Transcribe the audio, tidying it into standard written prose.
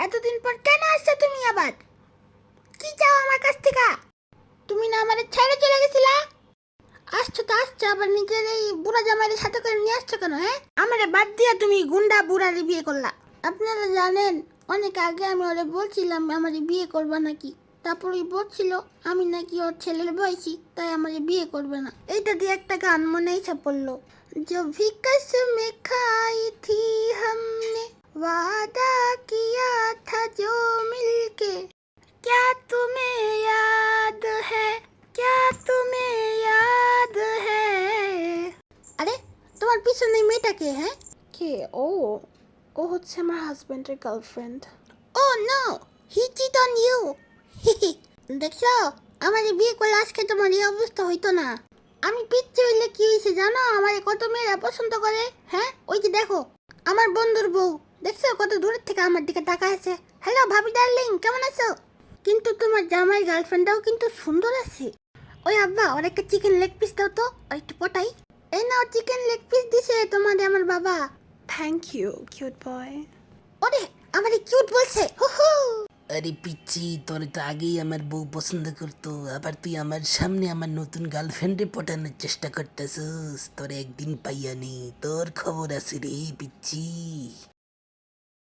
এতদিন পর কেন আসছো তুমি আবার? কি চাও আমার কাছ থেকে? তুমি না আমাদের ছেড়ে চলে গেছিলা? আসছো তো আসছো, আবার নিজের এই বুড়া জামাইয়ের সাথে করে নিয়ে আসছো কেন? হ্যাঁ, আমারে বাদ দিয়া তুমি গুন্ডা বুড়ারে বিয়ে করলা। আপনারা জানেন, অনেক আগে আমি ওরে বলছিলাম আমারে বিয়ে করবা নাকি। তারপরে বলছিল আমি নাকি ওর ছেলের বয়সী, তাই আমারে বিয়ে করবে না। এইটা দিয়ে একটা গান মনে এসে পড়লো। जो भी कसमें खाई थी हमने, वादा किया था जो मिलके, क्या तुम्हें याद है, क्या तुम्हें याद है? আরে, তোমার পিছনে মেয়েটাকে? হ্যাঁ, কে? ও ও হচ্ছে আমার হাজবেন্ডের girlfriend. Oh no, he cheat on you. দেখছো, আমার বিয়ে করলে আজকে তোমার এই অবস্থা হইতো না। আমি পিচ্ছি হইলে কি হয়েছে জানো? আমার কত মেয়েরা পছন্দ করে। হ্যাঁ, ওই যে দেখো আমার বন্ধুর বউ, দেখছো কত দূরের থেকে আমার দিকে তাকায় আছে। হ্যালো ভাবি ডার্লিং, কেমন আছো? কিন্তু তোমার জামাই গার্লফ্রেন্ডটাও কিন্তু সুন্দর আছে। ওই আব্বা, ওর একটা চিকেন লেগ পিস দাও তো, আর একটু পটাই। এই নাও চিকেন লেগ পিস দিছে তোমাদের আমার বাবা। Thank you cute boy. ওরে, আমারে কিউট বলছে। হু হু। আরে পিচ্ছি, তোর তো আগেই আমার বউ পছন্দ করতো, আবার তুই আমার সামনে আমার নতুন গার্লফ্রেন্ডে পটানোর চেষ্টা করতেছিস। তোর একদিন পাইয়া নেই, তোর খবর আছে রে পিচ্ছি।